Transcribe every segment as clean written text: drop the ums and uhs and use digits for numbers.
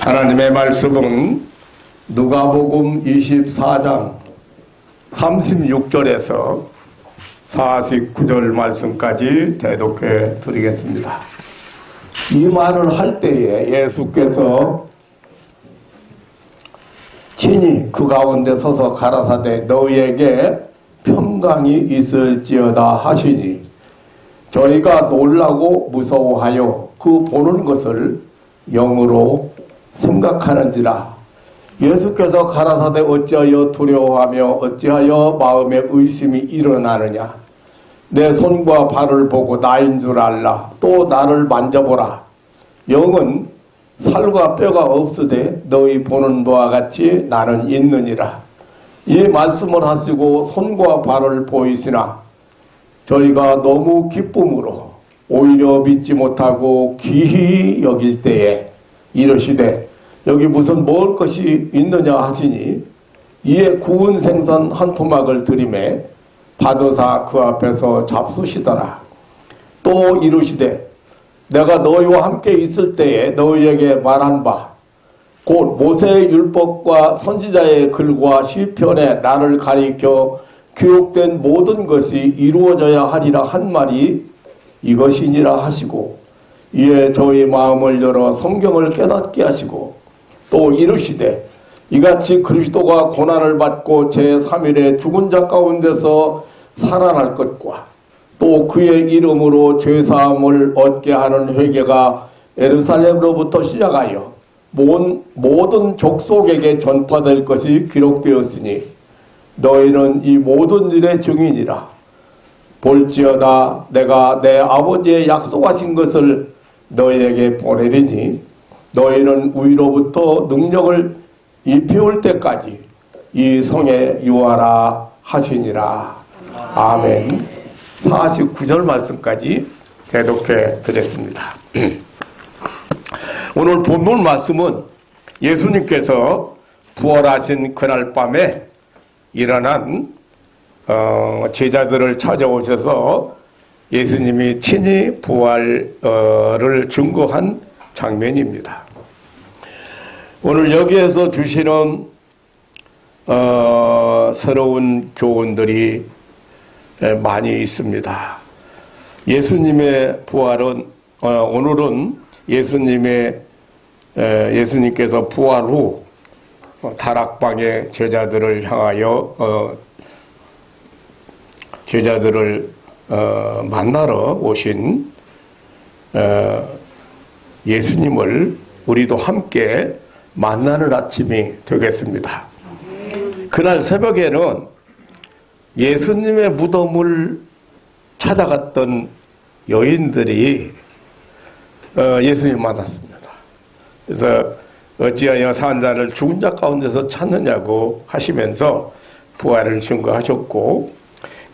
하나님의 말씀은 누가복음 24장 36절에서 49절 말씀까지 대독해 드리겠습니다. 이 말을 할 때에 예수께서 친히 그 가운데 서서 가라사대 너희에게 평강이 있을지어다 하시니 저희가 놀라고 무서워하여 그 보는 것을 영으로 생각하는지라. 예수께서 가라사대 어찌하여 두려워하며 어찌하여 마음에 의심이 일어나느냐. 내 손과 발을 보고 나인 줄 알라. 또 나를 만져보라. 영은 살과 뼈가 없으되 너희 보는 바와 같이 나는 있느니라. 이 말씀을 하시고 손과 발을 보이시나 저희가 너무 기쁨으로 오히려 믿지 못하고 귀히 여길 때에 이르시되 여기 무슨 먹을 것이 있느냐 하시니 이에 구운 생선 한 토막을 드리매 받으사 그 앞에서 잡수시더라. 또 이르시되 내가 너희와 함께 있을 때에 너희에게 말한 바 곧 모세의 율법과 선지자의 글과 시편에 나를 가리켜 기록된 모든 것이 이루어져야 하리라 한 말이 이것이니라 하시고 이에 저희 마음을 열어 성경을 깨닫게 하시고 또 이르시되 이같이 그리스도가 고난을 받고 제3일에 죽은 자 가운데서 살아날 것과 또 그의 이름으로 죄사함을 얻게 하는 회개가 예루살렘으로부터 시작하여 모든 족속에게 전파될 것이 기록되었으니 너희는 이 모든 일의 증인이라. 볼지어다 내가 내 아버지의 약속하신 것을 너희에게 보내리니 너희는 위로부터 능력을 입혀올 때까지 이 성에 유하라 하시니라. 아멘. 49절 말씀까지 대독해 드렸습니다. 오늘 본문 말씀은 예수님께서 부활하신 그날 밤에 일어난 제자들을 찾아오셔서 예수님이 친히 부활을 증거한 장면입니다. 오늘 여기에서 주시는 새로운 교훈들이 많이 있습니다. 예수님의 부활은 오늘은 예수님께서 부활 후 다락방에 제자들을 향하여 제자들을 만나러 오신 예수님을 우리도 함께 만나는 아침이 되겠습니다. 그날 새벽에는 예수님의 무덤을 찾아갔던 여인들이 예수님 만났습니다. 그래서 어찌하여 산 자를 죽은 자 가운데서 찾느냐고 하시면서 부활을 증거하셨고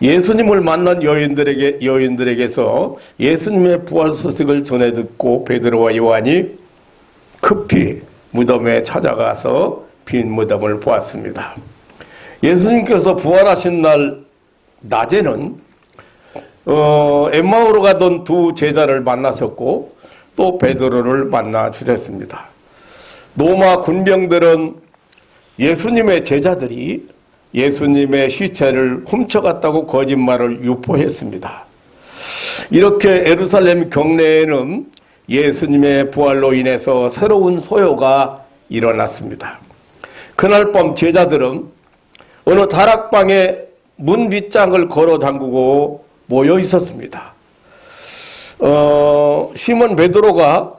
예수님을 만난 여인들에게서 예수님의 부활 소식을 전해 듣고 베드로와 요한이 급히 무덤에 찾아가서 빈 무덤을 보았습니다. 예수님께서 부활하신 날 낮에는 엠마오로 가던 두 제자를 만나셨고 또 베드로를 만나 주셨습니다. 로마 군병들은 예수님의 제자들이 예수님의 시체를 훔쳐갔다고 거짓말을 유포했습니다. 이렇게 예루살렘 경내에는 예수님의 부활로 인해서 새로운 소요가 일어났습니다. 그날 밤 제자들은 어느 다락방에 문 빗장을 걸어 잠그고 모여 있었습니다. 시몬 베드로가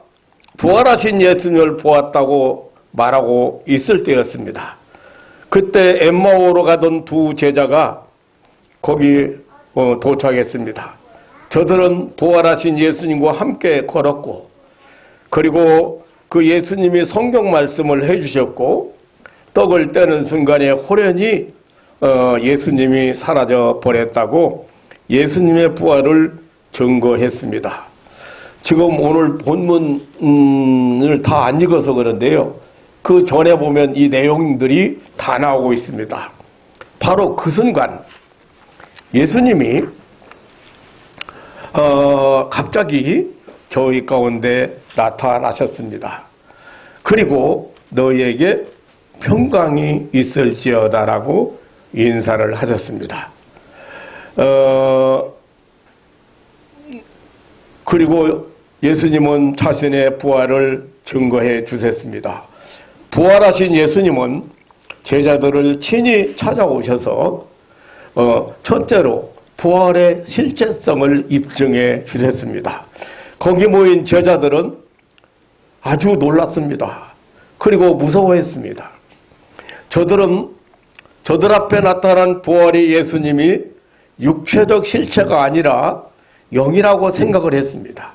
부활하신 예수님을 보았다고 말하고 있을 때였습니다. 그때 엠마오로 가던 두 제자가 거기 도착했습니다. 저들은 부활하신 예수님과 함께 걸었고 그리고 그 예수님이 성경 말씀을 해주셨고 떡을 떼는 순간에 호련히 예수님이 사라져 버렸다고 예수님의 부활을 증거했습니다. 지금 오늘 본문을 다 안 읽어서 그런데요. 그 전에 보면 이 내용들이 다 나오고 있습니다. 바로 그 순간 예수님이 갑자기 저희 가운데 나타나셨습니다. 그리고 너희에게 평강이 있을지어다라고 인사를 하셨습니다. 그리고 예수님은 자신의 부활을 증거해 주셨습니다. 부활하신 예수님은 제자들을 친히 찾아오셔서 첫째로 부활의 실제성을 입증해 주셨습니다. 거기 모인 제자들은 아주 놀랐습니다. 그리고 무서워했습니다. 저들 앞에 나타난 부활의 예수님이 육체적 실체가 아니라 영이라고 생각을 했습니다.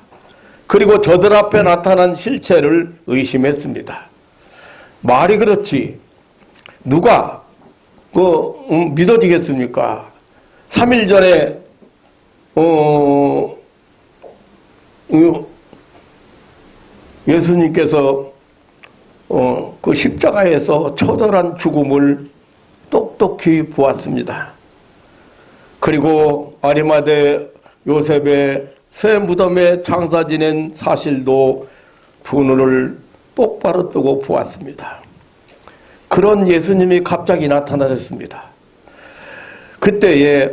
그리고 저들 앞에 나타난 실체를 의심했습니다. 말이 그렇지 누가 믿어지겠습니까? 3일 전에 예수님께서 그 십자가에서 처절한 죽음을 똑똑히 보았습니다. 그리고 아리마대 요셉의 새 무덤에 장사 지낸 사실도 두 눈을 똑바로 뜨고 보았습니다. 그런 예수님이 갑자기 나타나셨습니다. 그때에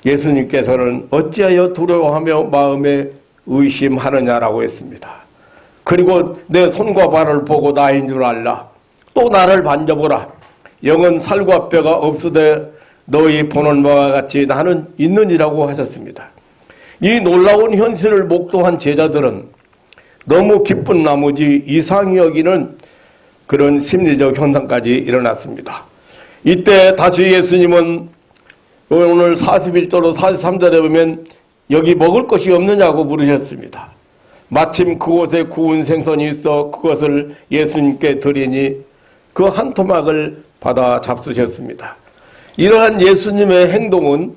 예수님께서는 어찌하여 두려워하며 마음에 의심하느냐라고 했습니다. 그리고 내 손과 발을 보고 나인 줄 알라. 또 나를 만져보라. 영은 살과 뼈가 없으되 너희 보는 바와 같이 나는 있느니라고 하셨습니다. 이 놀라운 현실을 목도한 제자들은 너무 기쁜 나머지 이상히 여기는 그런 심리적 현상까지 일어났습니다. 이때 다시 예수님은 오늘 41절로 43절에 보면 여기 먹을 것이 없느냐고 물으셨습니다. 마침 그곳에 구운 생선이 있어 그것을 예수님께 드리니 그 한 토막을 받아 잡수셨습니다. 이러한 예수님의 행동은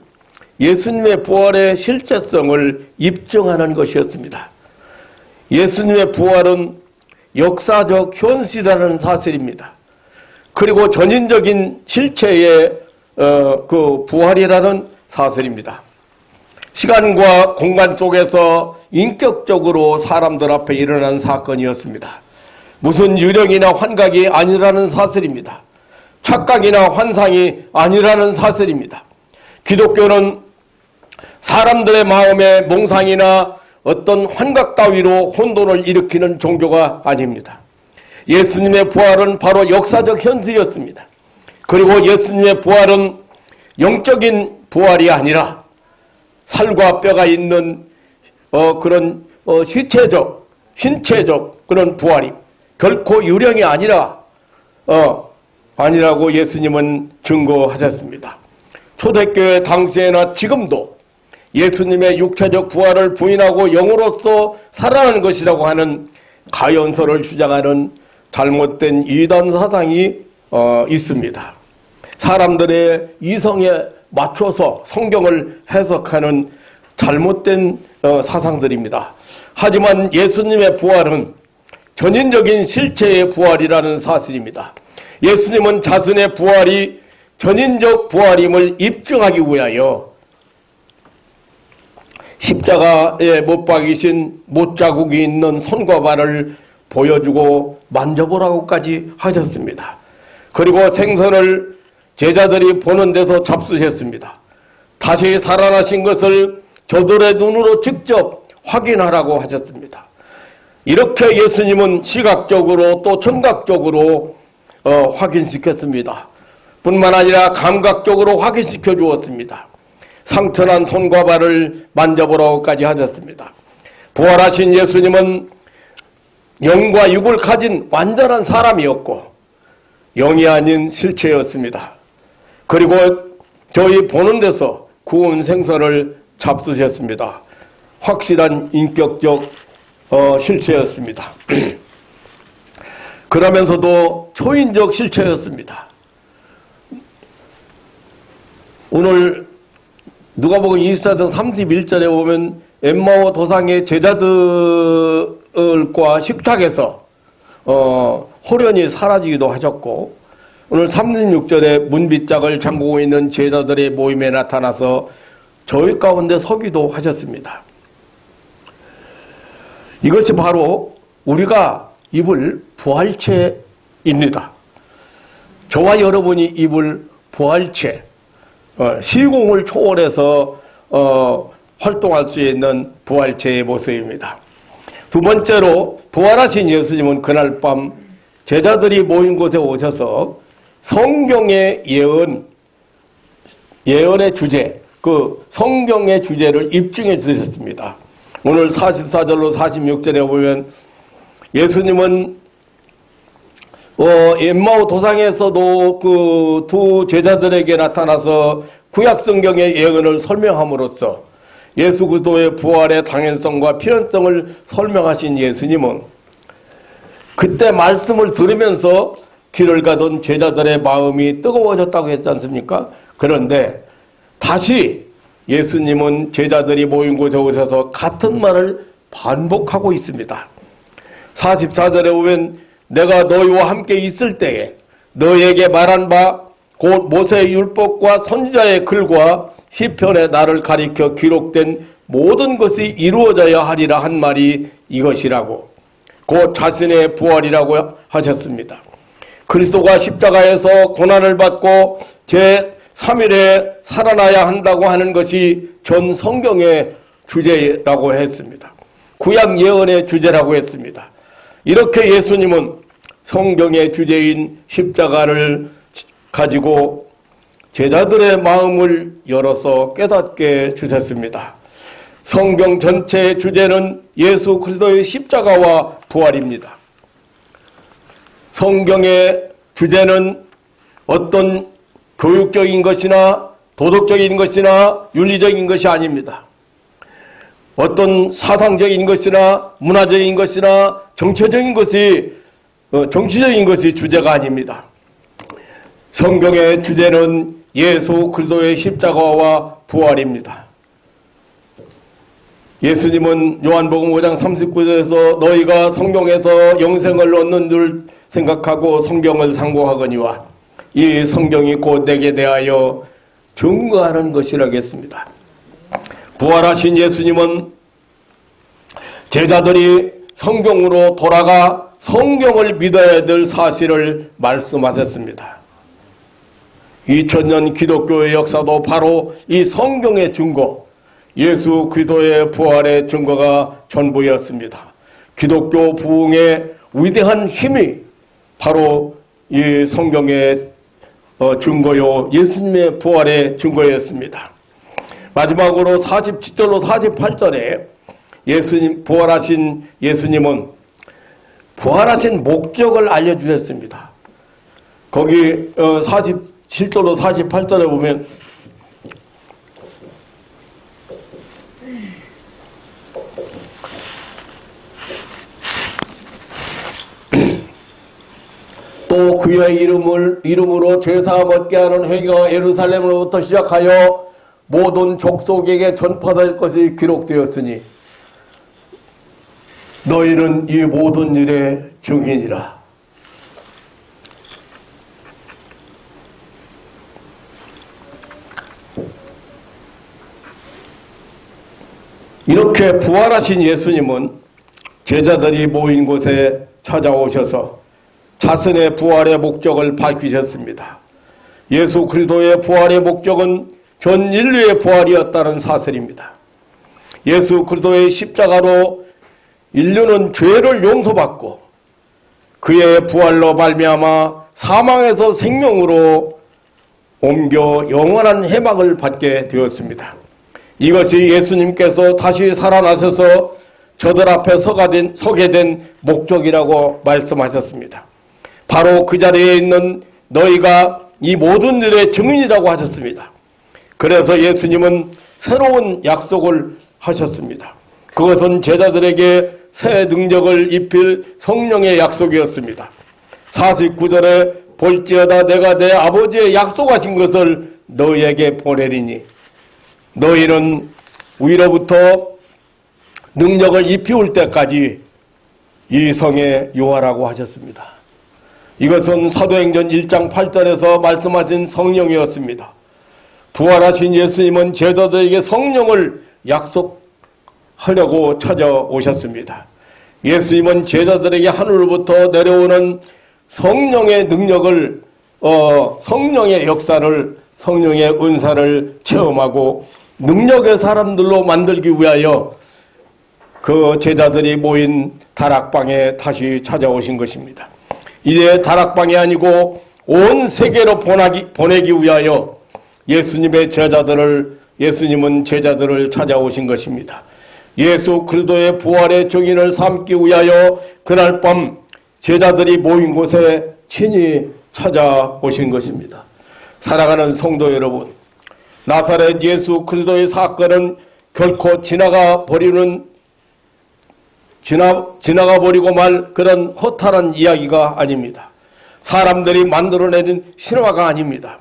예수님의 부활의 실제성을 입증하는 것이었습니다. 예수님의 부활은 역사적 현실이라는 사실입니다. 그리고 전인적인 실체의 그 부활이라는 사실입니다. 시간과 공간 속에서 인격적으로 사람들 앞에 일어난 사건이었습니다. 무슨 유령이나 환각이 아니라는 사실입니다. 착각이나 환상이 아니라는 사실입니다. 기독교는 사람들의 마음에 몽상이나 어떤 환각 따위로 혼돈을 일으키는 종교가 아닙니다. 예수님의 부활은 바로 역사적 현실이었습니다. 그리고 예수님의 부활은 영적인 부활이 아니라 살과 뼈가 있는 그런 신체적 그런 부활이 결코 유령이 아니라고 예수님은 증거하셨습니다. 초대교회 당시에나 지금도 예수님의 육체적 부활을 부인하고 영으로서 살아나는 것이라고 하는 가연설을 주장하는 잘못된 이단 사상이 있습니다. 사람들의 이성에 맞춰서 성경을 해석하는 잘못된 사상들입니다. 하지만 예수님의 부활은 전인적인 실체의 부활이라는 사실입니다. 예수님은 자신의 부활이 전인적 부활임을 입증하기 위하여 십자가에 못 박이신 못자국이 있는 손과 발을 보여주고 만져보라고까지 하셨습니다. 그리고 생선을 제자들이 보는 데서 잡수셨습니다. 다시 살아나신 것을 저들의 눈으로 직접 확인하라고 하셨습니다. 이렇게 예수님은 시각적으로 또 청각적으로 확인시켰습니다. 뿐만 아니라 감각적으로 확인시켜 주었습니다. 상처난 손과 발을 만져보라고까지 하셨습니다. 부활하신 예수님은 영과 육을 가진 완전한 사람이었고 영이 아닌 실체였습니다. 그리고 저희 보는 데서 구운 생선을 잡수셨습니다. 확실한 인격적 실체였습니다. 그러면서도 초인적 실체였습니다. 오늘 누가복음 24장 31절에 보면 엠마오 도상의 제자들과 식탁에서 호련히 사라지기도 하셨고, 오늘 36절에 문빗장을 잠그고 있는 제자들의 모임에 나타나서 저희 가운데 서기도 하셨습니다. 이것이 바로 우리가 입을 부활체입니다. 저와 여러분이 입을 부활체, 시공을 초월해서 활동할 수 있는 부활체의 모습입니다. 두 번째로 부활하신 예수님은 그날 밤 제자들이 모인 곳에 오셔서 성경의 예언의 주제, 그 성경의 주제를 입증해 주셨습니다. 오늘 44절로 46절에 보면 예수님은 엠마오 도상에서도 그 두 제자들에게 나타나서 구약 성경의 예언을 설명함으로써 예수 그리스도의 부활의 당연성과 필연성을 설명하신 예수님은 그때 말씀을 들으면서 길을 가던 제자들의 마음이 뜨거워졌다고 했지 않습니까? 그런데 다시 예수님은 제자들이 모인 곳에 오셔서 같은 말을 반복하고 있습니다. 44절에 보면 내가 너희와 함께 있을 때에 너희에게 말한 바 곧 모세의 율법과 선지자의 글과 시편에 나를 가리켜 기록된 모든 것이 이루어져야 하리라 한 말이 이것이라고 곧 자신의 부활이라고 하셨습니다. 그리스도가 십자가에서 고난을 받고 제3일에 살아나야 한다고 하는 것이 전 성경의 주제라고 했습니다. 구약 예언의 주제라고 했습니다. 이렇게 예수님은 성경의 주제인 십자가를 가지고 제자들의 마음을 열어서 깨닫게 주셨습니다. 성경 전체의 주제는 예수 그리스도의 십자가와 부활입니다. 성경의 주제는 어떤 교육적인 것이나 도덕적인 것이나 윤리적인 것이 아닙니다. 어떤 사상적인 것이나 문화적인 것이나 정치적인 것이 주제가 아닙니다. 성경의 주제는 예수 그리스도의 십자가와 부활입니다. 예수님은 요한복음 5장 39절에서 너희가 성경에서 영생을 얻는 줄 생각하고 성경을 상고하거니와 이 성경이 곧 내게 대하여 증거하는 것이라고 했습니다. 부활하신 예수님은 제자들이 성경으로 돌아가 성경을 믿어야 될 사실을 말씀하셨습니다. 2000년 기독교의 역사도 바로 이 성경의 증거, 예수 그리스도의 부활의 증거가 전부였습니다. 기독교 부흥의 위대한 힘이 바로 이 성경의 증거요, 예수님의 부활의 증거였습니다. 마지막으로 47절로 48절에 부활하신 예수님은 부활하신 목적을 알려주셨습니다. 거기 47절로 48절에 보면 또 그의 이름으로 죄사함 얻게 하는 회개가 예루살렘으로부터 시작하여 모든 족속에게 전파될 것이 기록되었으니 너희는 이 모든 일의 증인이라. 이렇게 부활하신 예수님은 제자들이 모인 곳에 찾아오셔서 자신의 부활의 목적을 밝히셨습니다. 예수 그리스도의 부활의 목적은 전 인류의 부활이었다는 사실입니다. 예수 그리스도의 십자가로 인류는 죄를 용서받고 그의 부활로 말미암아 사망에서 생명으로 옮겨 영원한 해방을 받게 되었습니다. 이것이 예수님께서 다시 살아나셔서 저들 앞에 서게 된 목적이라고 말씀하셨습니다. 바로 그 자리에 있는 너희가 이 모든 일의 증인이라고 하셨습니다. 그래서 예수님은 새로운 약속을 하셨습니다. 그것은 제자들에게 새 능력을 입힐 성령의 약속이었습니다. 49절에 볼지어다 내가 내 아버지의 약속하신 것을 너희에게 보내리니 너희는 위로부터 능력을 입히올 때까지 이 성에 요하라고 하셨습니다. 이것은 사도행전 1장 8절에서 말씀하신 성령이었습니다. 부활하신 예수님은 제자들에게 성령을 약속하려고 찾아오셨습니다. 예수님은 제자들에게 하늘로부터 내려오는 성령의 능력을, 성령의 역사를, 성령의 은사를 체험하고 능력의 사람들로 만들기 위하여 그 제자들이 모인 다락방에 다시 찾아오신 것입니다. 이제 다락방이 아니고 온 세계로 보내기 위하여 예수님은 제자들을 찾아오신 것입니다. 예수 그리스도의 부활의 증인을 삼기 위하여 그날 밤 제자들이 모인 곳에 친히 찾아오신 것입니다. 사랑하는 성도 여러분, 나사렛 예수 그리스도의 사건은 결코 지나가 버리고 말 그런 허탈한 이야기가 아닙니다. 사람들이 만들어내는 신화가 아닙니다.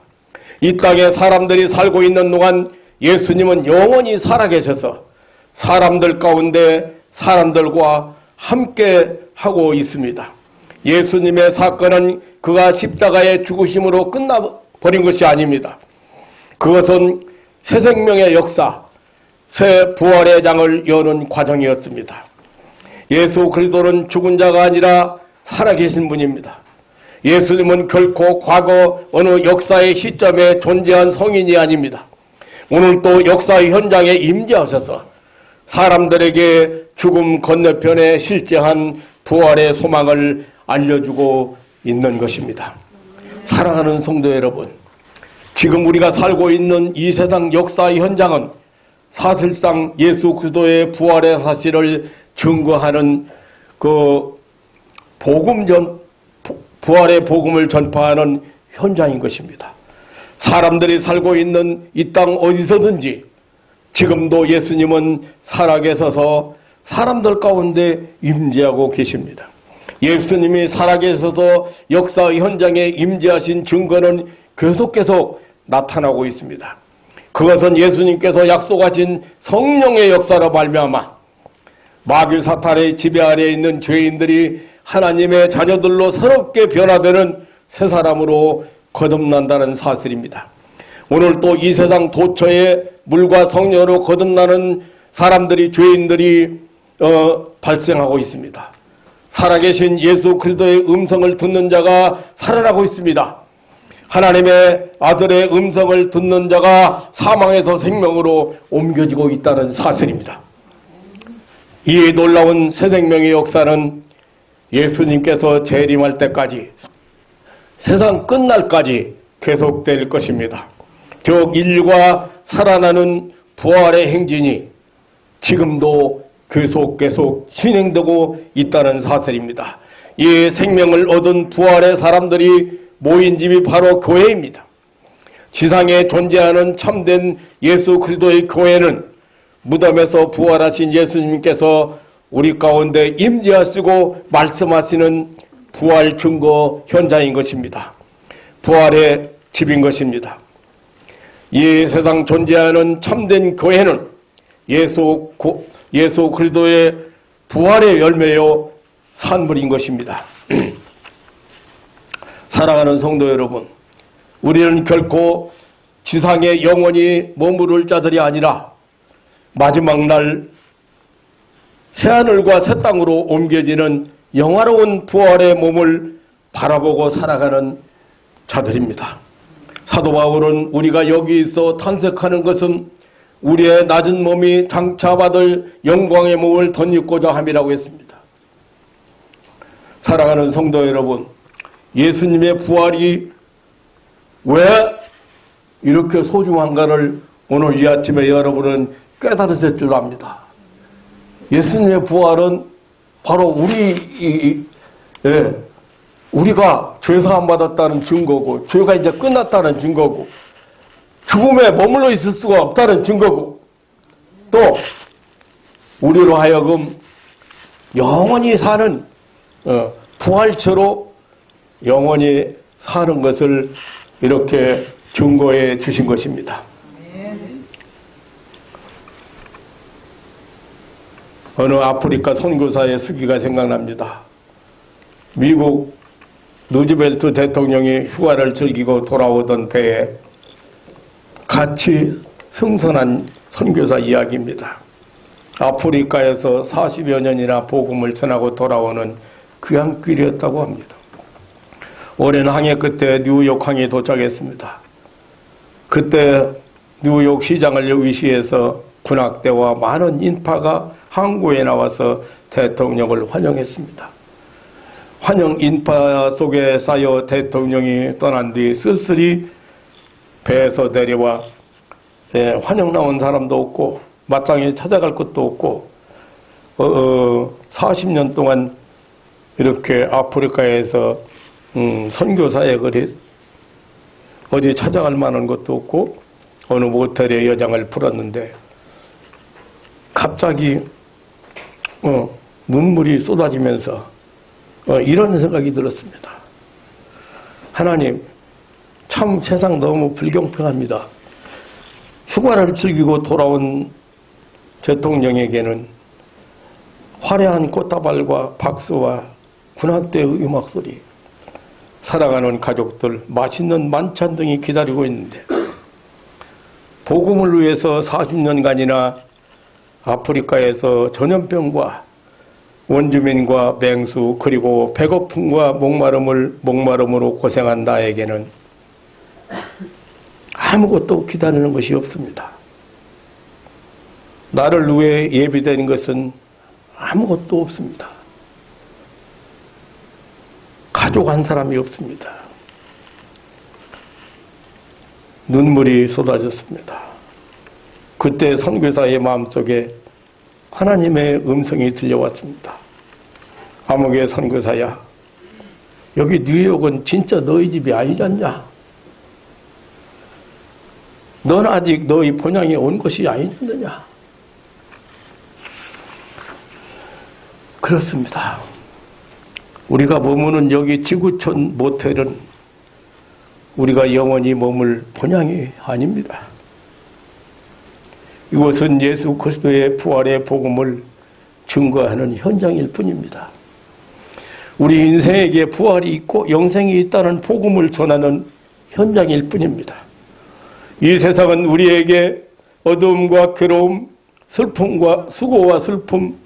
이 땅에 사람들이 살고 있는 동안 예수님은 영원히 살아계셔서 사람들 가운데 사람들과 함께 하고 있습니다. 예수님의 사건은 그가 십자가의 죽으심으로 끝나버린 것이 아닙니다. 그것은 새 생명의 역사, 새 부활의 장을 여는 과정이었습니다. 예수 그리스도는 죽은 자가 아니라 살아계신 분입니다. 예수님은 결코 과거 어느 역사의 시점에 존재한 성인이 아닙니다. 오늘 또 역사 현장에 임재하셔서 사람들에게 죽음 건너편에 실제한 부활의 소망을 알려주고 있는 것입니다. 사랑하는 성도 여러분, 지금 우리가 살고 있는 이 세상 역사 현장은 사실상 예수 그리스도의 부활의 사실을 증거하는 그 부활의 복음을 전파하는 현장인 것입니다. 사람들이 살고 있는 이 땅 어디서든지 지금도 예수님은 살아계셔서 사람들 가운데 임재하고 계십니다. 예수님이 살아계셔서 역사 현장에 임재하신 증거는 계속 나타나고 있습니다. 그것은 예수님께서 약속하신 성령의 역사로 말미암아 마귀 사탄의 지배 아래에 있는 죄인들이 하나님의 자녀들로 새롭게 변화되는 새 사람으로 거듭난다는 사실입니다. 오늘 또 이 세상 도처에 물과 성령으로 거듭나는 사람들이, 죄인들이 발생하고 있습니다. 살아계신 예수 그리스도의 음성을 듣는 자가 살아나고 있습니다. 하나님의 아들의 음성을 듣는 자가 사망에서 생명으로 옮겨지고 있다는 사실입니다. 이 놀라운 새 생명의 역사는 예수님께서 재림할 때까지, 세상 끝날까지 계속될 것입니다. 즉 인류가 살아나는 부활의 행진이 지금도 계속 진행되고 있다는 사실입니다. 이 생명을 얻은 부활의 사람들이 모인 집이 바로 교회입니다. 지상에 존재하는 참된 예수 그리스도의 교회는 무덤에서 부활하신 예수님께서 우리 가운데 임재하시고 말씀하시는 부활 증거 현장인 것입니다. 부활의 집인 것입니다. 이 세상 존재하는 참된 교회는 예수 그리스도의 부활의 열매요 산물인 것입니다. 사랑하는 성도 여러분, 우리는 결코 지상에 영원히 머무를 자들이 아니라 마지막 날 새하늘과 새 땅으로 옮겨지는 영화로운 부활의 몸을 바라보고 살아가는 자들입니다. 사도 바울은 우리가 여기 있어 탄색하는 것은 우리의 낮은 몸이 장차받을 영광의 몸을 덧입고자 함이라고 했습니다. 사랑하는 성도 여러분, 예수님의 부활이 왜 이렇게 소중한가를 오늘 이 아침에 여러분은 깨달으실 줄 압니다. 예수님의 부활은 바로 우리가 죄사함 받았다는 증거고, 죄가 이제 끝났다는 증거고, 죽음에 머물러 있을 수가 없다는 증거고, 또 우리로 하여금 영원히 사는 부활체로 영원히 사는 것을 이렇게 증거해 주신 것입니다. 어느 아프리카 선교사의 수기가 생각납니다. 미국 루즈벨트 대통령이 휴가를 즐기고 돌아오던 배에 같이 승선한 선교사 이야기입니다. 아프리카에서 40여 년이나 복음을 전하고 돌아오는 귀한 길이었다고 합니다. 오랜 항해 끝에 뉴욕 항에 도착했습니다. 그때 뉴욕 시장을 의시해서 군악대와 많은 인파가 항구에 나와서 대통령을 환영했습니다. 환영 인파 속에 쌓여 대통령이 떠난 뒤 쓸쓸히 배에서 내려와 환영 나온 사람도 없고 마땅히 찾아갈 것도 없고 40년 동안 이렇게 아프리카에서 선교사역을 했 어디 찾아갈 만한 것도 없고 어느 모텔에 여장을 풀었는데 갑자기 눈물이 쏟아지면서 이런 생각이 들었습니다. 하나님, 참 세상 너무 불공평합니다. 휴가를 즐기고 돌아온 대통령에게는 화려한 꽃다발과 박수와 군악대의 음악소리, 사랑하는 가족들, 맛있는 만찬 등이 기다리고 있는데 복음을 위해서 40년간이나 아프리카에서 전염병과 원주민과 맹수 그리고 배고픔과 목마름으로 고생한 나에게는 아무것도 기다리는 것이 없습니다. 나를 위해 예비된 것은 아무것도 없습니다. 가족 한 사람이 없습니다. 눈물이 쏟아졌습니다. 그때 선교사의 마음속에 하나님의 음성이 들려왔습니다. 아무개 선교사야, 여기 뉴욕은 진짜 너희 집이 아니잖냐? 넌 아직 너희 본향에 온 것이 아니느냐? 그렇습니다. 우리가 머무는 여기 지구촌 모텔은 우리가 영원히 머물 본향이 아닙니다. 이곳은 예수 그리스도의 부활의 복음을 증거하는 현장일 뿐입니다. 우리 인생에게 부활이 있고 영생이 있다는 복음을 전하는 현장일 뿐입니다. 이 세상은 우리에게 어두움과 괴로움, 슬픔과 수고와 슬픔,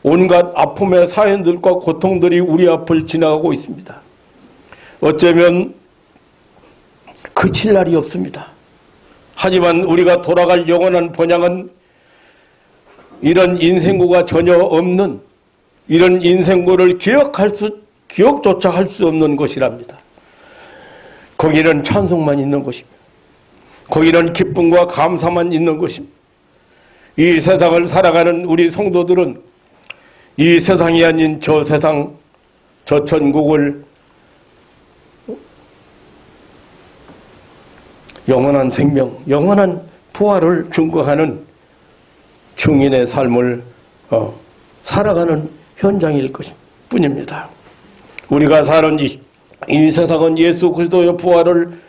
온갖 아픔의 사연들과 고통들이 우리 앞을 지나가고 있습니다. 어쩌면 그칠 날이 없습니다. 하지만 우리가 돌아갈 영원한 본향은 이런 인생고가 전혀 없는, 이런 인생고를 기억조차 할 수 없는 것이랍니다. 거기는 찬송만 있는 것입니다. 거기는 기쁨과 감사만 있는 것입니다. 이 세상을 살아가는 우리 성도들은 이 세상이 아닌 저 세상, 저 천국을 영원한 생명, 영원한 부활을 증거하는 증인의 삶을 살아가는 현장일 뿐입니다. 우리가 사는 이 세상은 예수 그리스도의 부활을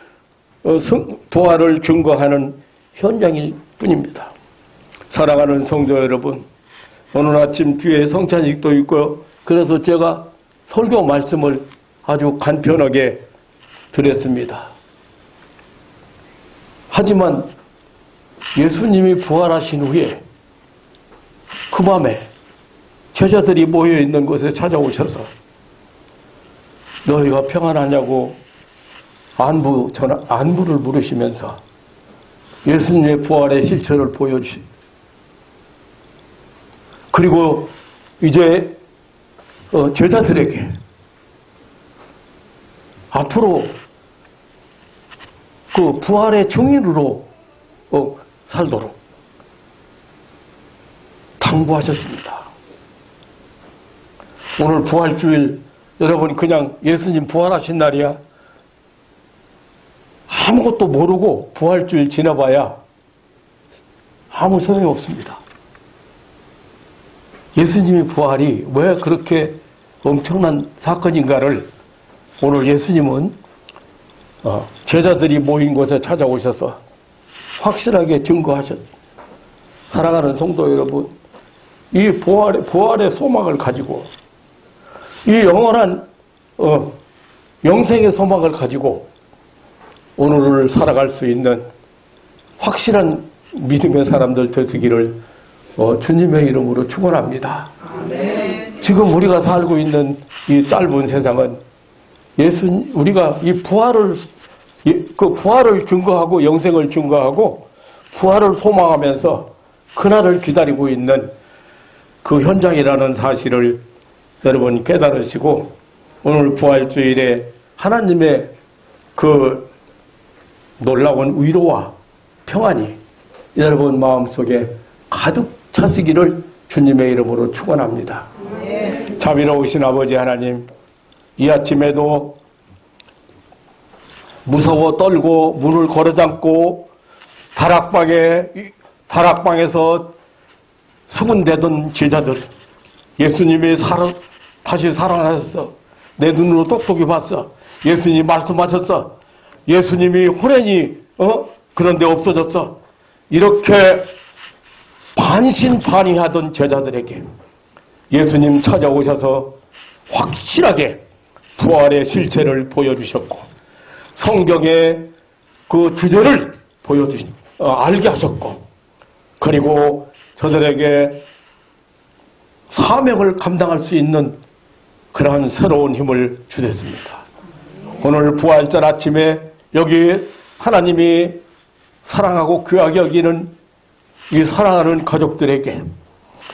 증거하는 현장일 뿐입니다. 사랑하는 성도 여러분, 오늘 아침 뒤에 성찬식도 있고요. 그래서 제가 설교 말씀을 아주 간편하게 드렸습니다. 하지만 예수님이 부활하신 후에 그 밤에 제자들이 모여있는 곳에 찾아오셔서 너희가 평안하냐고 안부를 물으시면서 예수님의 부활의 실체를 보여주시. 그리고 이제 제자들에게 앞으로 그 부활의 증인으로 살도록 당부하셨습니다. 오늘 부활주일, 여러분 그냥 예수님 부활하신 날이야. 아무것도 모르고 부활주일 지나봐야 아무 소용이 없습니다. 예수님의 부활이 왜 그렇게 엄청난 사건인가를 오늘 예수님은 제자들이 모인 곳에 찾아오셔서 확실하게 증거하셨. 사랑하는 성도 여러분, 이 부활의 소망을 가지고, 이 영원한 영생의 소망을 가지고 오늘을 살아갈 수 있는 확실한 믿음의 사람들 되시기를 주님의 이름으로 축원합니다. 지금 우리가 살고 있는 이 짧은 세상은 우리가 이 부활을 증거하고 영생을 증거하고 부활을 소망하면서 그날을 기다리고 있는 그 현장이라는 사실을 여러분 깨달으시고 오늘 부활주일에 하나님의 그 놀라운 위로와 평안이 여러분 마음속에 가득 차시기를 주님의 이름으로 축원합니다. 자비로우신 아버지 하나님, 이 아침에도 무서워 떨고 문을 걸어잠고 다락방에서 수군대던 제자들, 예수님이 다시 살아나셨어. 내 눈으로 똑똑히 봤어. 예수님이 말씀하셨어. 예수님이 호련히 그런데 없어졌어. 이렇게 반신반의하던 제자들에게 예수님 찾아오셔서 확실하게 부활의 실체를 보여주셨고 성경의 그 주제를 알게 하셨고 그리고 저들에게 사명을 감당할 수 있는 그러한 새로운 힘을 주셨습니다. 오늘 부활절 아침에 여기 하나님이 사랑하고 귀하게 여기는 이 사랑하는 가족들에게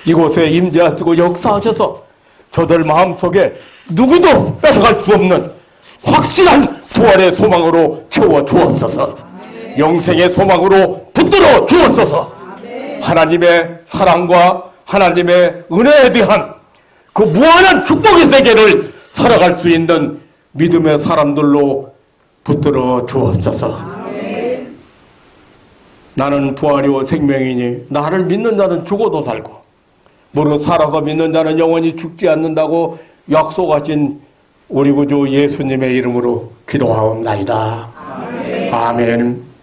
이곳에 임재하시고 역사하셔서 저들 마음속에 누구도 뺏어갈 수 없는 확실한 부활의 소망으로 채워 주옵소서. 영생의 소망으로 붙들어 주옵소서. 하나님의 사랑과 하나님의 은혜에 대한 그 무한한 축복의 세계를 살아갈 수 있는 믿음의 사람들로 붙들어 주옵소서. 나는 부활이요 생명이니 나를 믿는 자는 죽어도 살고 무릇 살아서 믿는 자는 영원히 죽지 않는다고 약속하신 우리 구주 예수님의 이름으로 기도하옵나이다. 아멘.